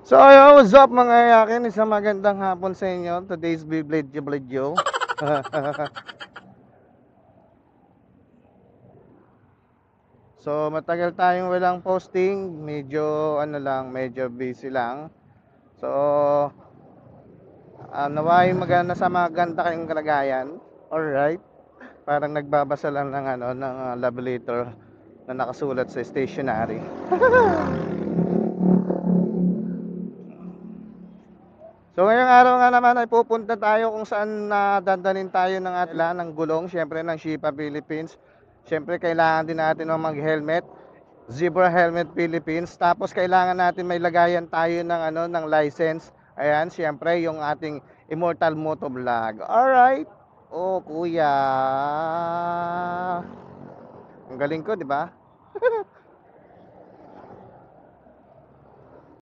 So, yo, what's up mga yakin? Isang magandang hapon sa inyo. Today's Bibledyo. So, matagal tayong walang posting. Medyo, ano lang, medyo busy lang. So, naway maganda sa maganda kayong kalagayan. Alright. Parang nagbabasa lang ng, ng love letter na nakasulat sa stationery. So ngayong araw nga naman ay pupunta tayo kung saan na dadalhin tayo ng atla ng gulong, syempre ng Shipa Philippines. Syempre kailangan din natin ng mag-helmet, Zebra Helmet Philippines. Tapos kailangan natin may lagayan tayo ng ng license. Ayan, syempre yung ating Immortal Moto Vlog. Alright. Oh, kuya. Ang galing ko, di ba?